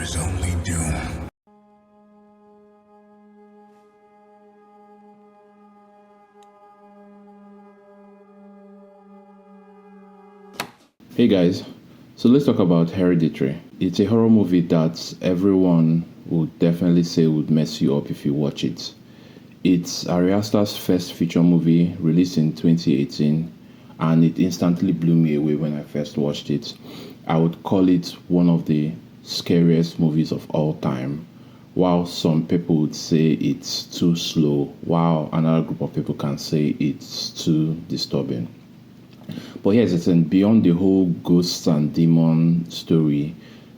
is only doom. Hey guys, so let's talk about Hereditary. It's a horror movie that everyone would definitely say would mess you up if you watch it. It's Ari Aster's first feature movie released in 2018, and it instantly blew me away when I first watched it. I would call it one of the scariest movies of all time, while some people would say it's too slow, while another group of people can say it's too disturbing. But here's the thing, beyond the whole ghosts and demon story,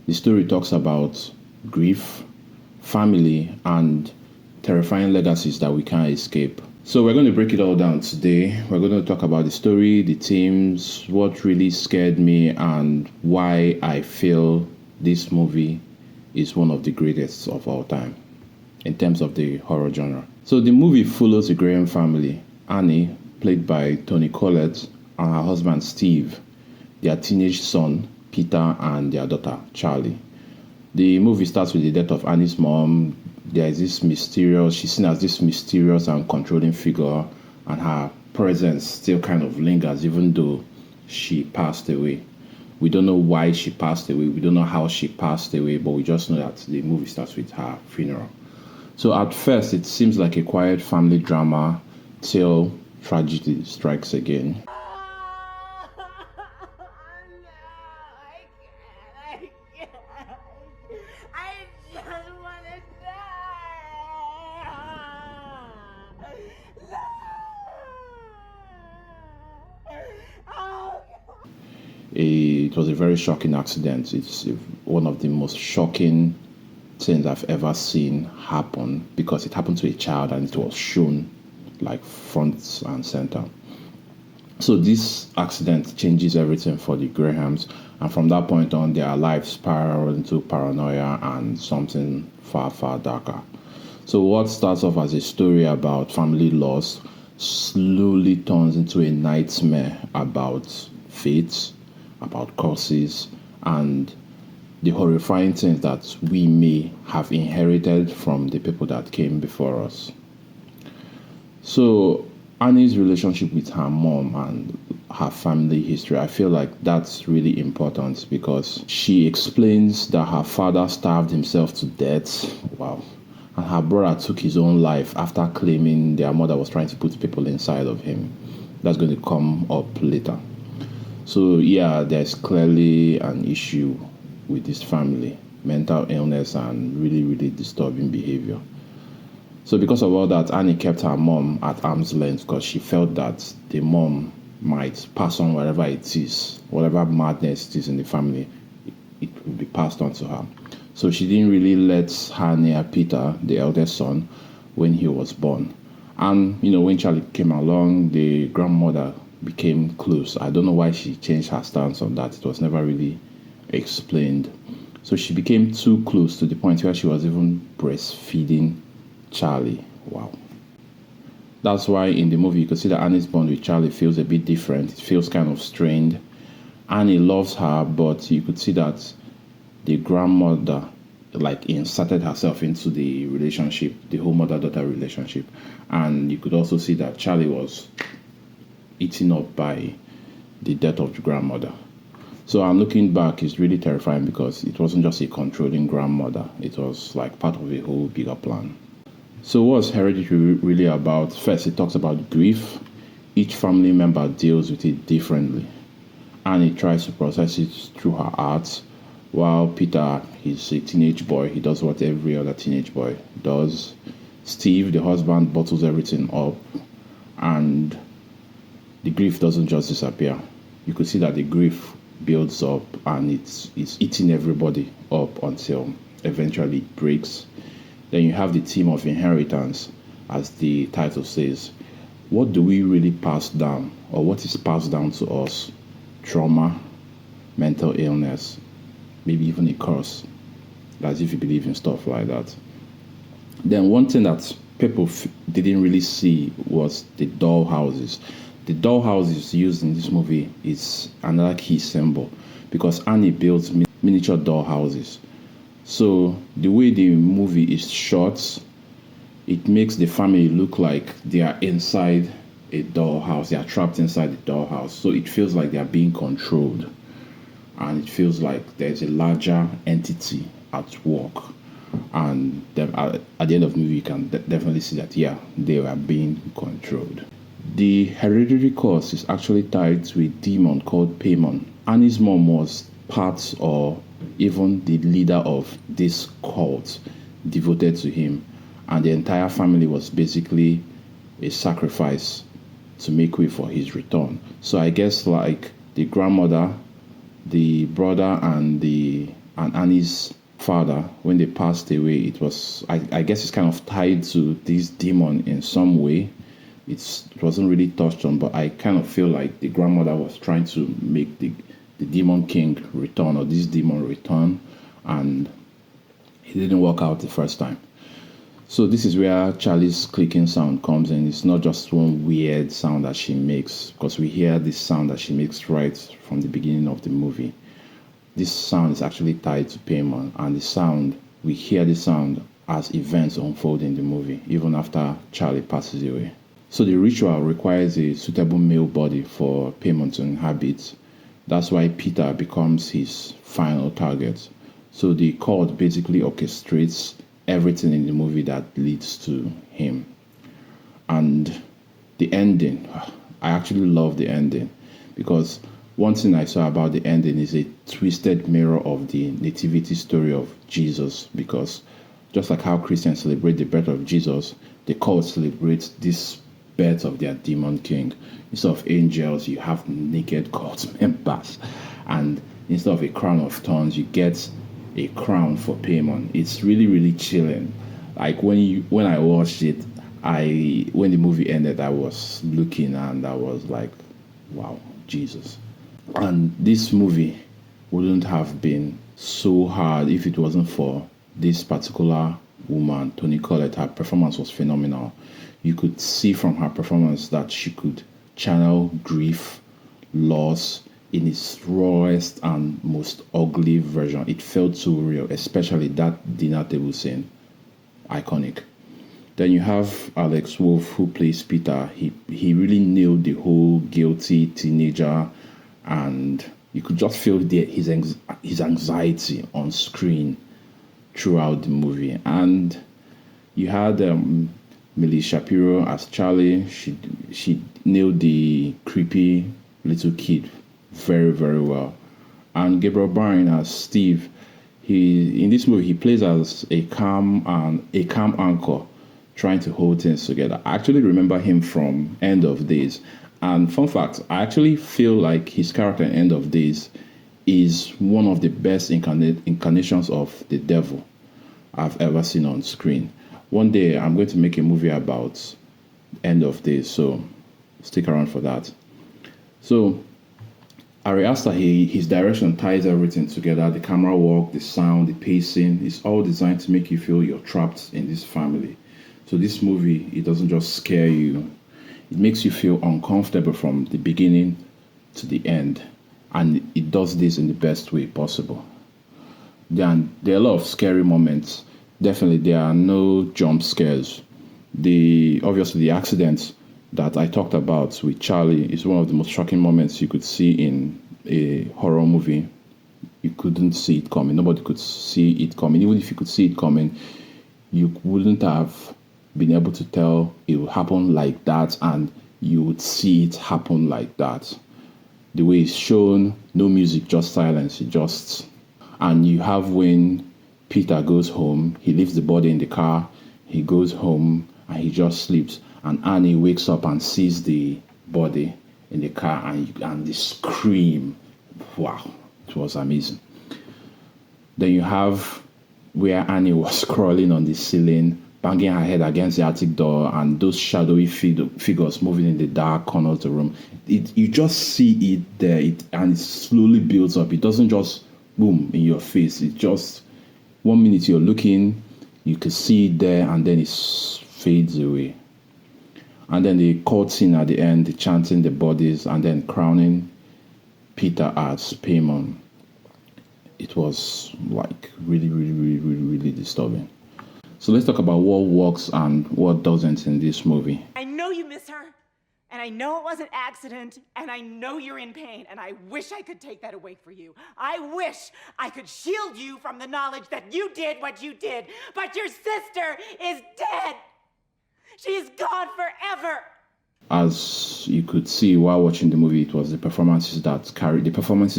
the story talks about grief, family, and terrifying legacies that we can't escape. So we're going to break it all down today. We're going to talk about the story, the themes, what really scared me, and why I feel this movie is one of the greatest of all time in terms of the horror genre. So the movie follows the Graham family, Annie, played by Toni Collette, and her husband Steve, their teenage son Peter, and their daughter Charlie. The movie starts with the death of Annie's mom. There is this mysterious, she's seen as this mysterious and controlling figure, and her presence still kind of lingers even though she passed away. We don't know why she passed away, we don't know how she passed away, but we just know that the movie starts with her funeral. So at first it seems like a quiet family drama till tragedy strikes again. It was a very shocking accident. It's one of the most shocking things I've ever seen happen because it happened to a child and it was shown like front and center. So this accident changes everything for the Grahams, and from that point on, their lives spiral into paranoia and something far, far darker. So what starts off as a story about family loss slowly turns into a nightmare about fate, about curses, and the horrifying things that we may have inherited from the people that came before us. So Annie's relationship with her mom and her family history, I feel like that's really important because she explains that her father starved himself to death. Wow. And her brother took his own life after claiming their mother was trying to put people inside of him. That's going to come up later. So yeah, there's clearly an issue with this family, mental illness and really, really disturbing behavior. So because of all that, Annie kept her mom at arm's length because she felt that the mom might pass on whatever it is, whatever madness it is in the family, it will be passed on to her. So she didn't really let her near Peter, the eldest son, when he was born. And, when Charlie came along, the grandmother became close. I don't know why she changed her stance on that. It was never really explained. So she became too close to the point where she was even breastfeeding Charlie. Wow. That's why in the movie you could see that Annie's bond with Charlie feels a bit different. It feels kind of strained. Annie loves her, but you could see that the grandmother inserted herself into the relationship, the whole mother-daughter relationship. And you could also see that Charlie was eaten up by the death of the grandmother. So I'm looking back, it's really terrifying because it wasn't just a controlling grandmother. It was like part of a whole bigger plan. So what's Hereditary really about? First, it talks about grief. Each family member deals with it differently. Annie tries to process it through her art, while Peter, he's a teenage boy. He does what every other teenage boy does. Steve, the husband, bottles everything up, and the grief doesn't just disappear. You could see that the grief builds up and it's eating everybody up until eventually it breaks. Then you have the theme of inheritance, as the title says. What do we really pass down, or what is passed down to us? Trauma, mental illness, maybe even a curse, as if you believe in stuff like that. Then one thing that people didn't really see was the doll houses. The doll houses used in this movie is another key symbol because Annie built miniature doll houses So the way the movie is shot, it makes the family look like they are inside a dollhouse. They are trapped inside the dollhouse. So it feels like they are being controlled. And it feels like there's a larger entity at work. And at the end of the movie, you can definitely see that, yeah, they were being controlled. The hereditary curse is actually tied to a demon called Paimon. Annie's mom was part or even the leader of this cult devoted to him, and the entire family was basically a sacrifice to make way for his return. So I guess like the grandmother, the brother, and Annie's father, when they passed away, it was I guess it's kind of tied to this demon in some way. It wasn't really touched on, but I kind of feel like the grandmother was trying to make the demon king return, or this demon return, and it didn't work out the first time. So this is where Charlie's clicking sound comes in. It's not just one weird sound that she makes, because we hear this sound that she makes right from the beginning of the movie. This sound is actually tied to Paimon, and we hear the sound as events unfold in the movie, even after Charlie passes away. So the ritual requires a suitable male body for Paimon to inhabit. That's why Peter becomes his final target. So the cult basically orchestrates everything in the movie that leads to him. And the ending, I actually love the ending, because one thing I saw about the ending is a twisted mirror of the nativity story of Jesus, because just like how Christians celebrate the birth of Jesus, the cult celebrates this birth of their demon king. Instead of angels, you have naked cult members, and instead of a crown of thorns, you get a crown for Paimon. It's really, really chilling. Like when I watched it, when the movie ended, I was looking and I was like, wow, Jesus. And this movie wouldn't have been so hard if it wasn't for this particular woman, Toni Collette. Her performance was phenomenal. You could see from her performance that she could channel grief, loss in its rawest and most ugly version. It felt so real, especially that dinner table scene. Iconic. Then you have Alex Wolff, who plays Peter. He really nailed the whole guilty teenager, and you could just feel his anxiety on screen throughout the movie. And you had Millie Shapiro as Charlie. She nailed the creepy little kid very, very well. And Gabriel Byrne as Steve. In this movie he plays as a calm anchor, trying to hold things together. I actually remember him from End of Days. And fun fact, I actually feel like his character in End of Days is one of the best incarnations of the devil I've ever seen on screen. One day I'm going to make a movie about End of Days, so stick around for that. So Ari Aster, his direction ties everything together. The camera work, the sound, the pacing, it's all designed to make you feel you're trapped in this family. So this movie, it doesn't just scare you. It makes you feel uncomfortable from the beginning to the end. And it does this in the best way possible. There are a lot of scary moments. Definitely, there are no jump scares. Obviously, the accident that I talked about with Charlie is one of the most shocking moments you could see in a horror movie. You couldn't see it coming. Nobody could see it coming. Even if you could see it coming, you wouldn't have been able to tell it would happen like that, and you would see it happen like that. The way it's shown, no music, just silence. And you have when Peter goes home, he leaves the body in the car, he goes home and he just sleeps. And Annie wakes up and sees the body in the car, and the scream. Wow, it was amazing. Then you have where Annie was crawling on the ceiling, banging her head against the attic door, and those shadowy figures moving in the dark corner of the room. You just see it there, and it slowly builds up. It doesn't just boom in your face. It just, 1 minute you're looking, you can see it there, and then it fades away. And then the court scene at the end, the chanting the bodies, and then crowning Peter as Paimon. it was like really disturbing. So let's talk about what works and what doesn't in this movie. I know you miss her, and I know it was an accident, and I know you're in pain, and I wish I could take that away for you. I wish I could shield you from the knowledge that you did what you did, but your sister is dead. She's gone forever. As you could see while watching the movie, it was the performances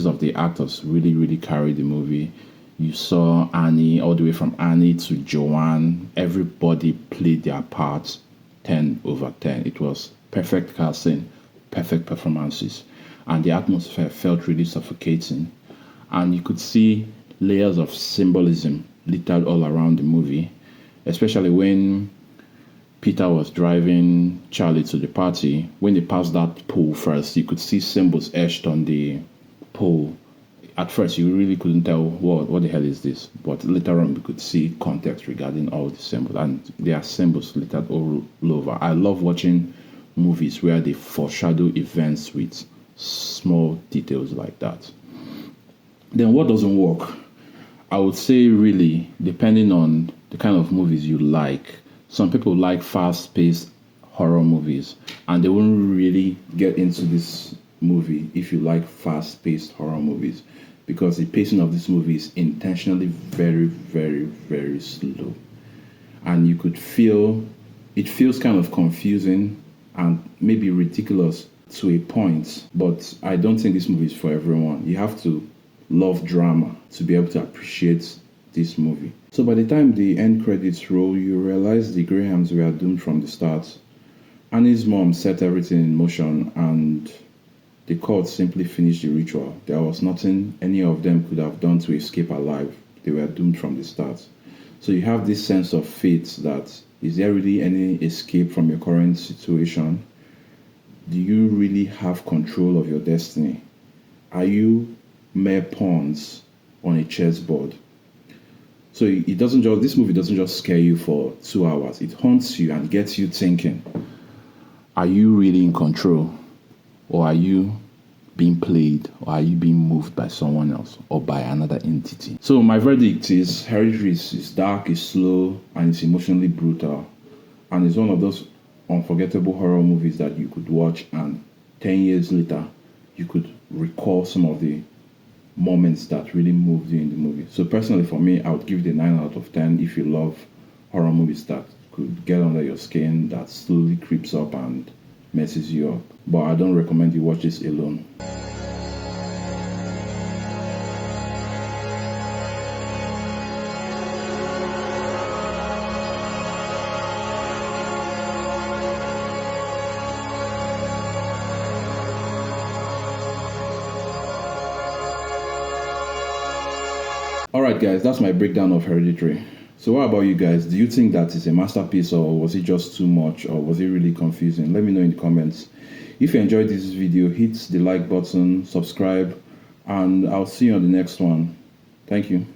of the actors really carried the movie. You saw Annie, all the way from Annie to Joanne. Everybody played their parts 10 over 10. It was perfect casting, perfect performances. And the atmosphere felt really suffocating. And you could see layers of symbolism littered all around the movie, especially when Peter was driving Charlie to the party. When they passed that pole first, you could see symbols etched on the pole. At first, you really couldn't tell what the hell is this, but later on, we could see context regarding all the symbols, and there are symbols littered all over. I love watching movies where they foreshadow events with small details like that. Then what doesn't work? I would say really, depending on the kind of movies you like. Some people like fast-paced horror movies, and they won't really get into this movie if you like fast-paced horror movies, because the pacing of this movie is intentionally very slow, and you could feel it feels kind of confusing and maybe ridiculous to a point. But I don't think this movie is for everyone. You have to love drama to be able to appreciate this movie. So by the time the end credits roll, you realize the Grahams were doomed from the start. Annie's mom set everything in motion, and the cult simply finished the ritual. There was nothing any of them could have done to escape alive. They were doomed from the start. So you have this sense of fate that, is there really any escape from your current situation? Do you really have control of your destiny? Are you mere pawns on a chessboard? So this movie doesn't just scare you for 2 hours. It haunts you and gets you thinking, are you really in control? Or are you being played? Or are you being moved by someone else or by another entity? So my verdict is Hereditary is dark, it's slow, and it's emotionally brutal. And it's one of those unforgettable horror movies that you could watch, and 10 years later, you could recall some of the moments that really moved you in the movie. So personally for me, I would give it a 9 out of 10 if you love horror movies that could get under your skin, that slowly creeps up and messes you up. But I don't recommend you watch this alone. Alright guys, that's my breakdown of Hereditary. So what about you guys? Do you think that it's a masterpiece, or was it just too much, or was it really confusing? Let me know in the comments. If you enjoyed this video, hit the like button, subscribe, and I'll see you on the next one. Thank you.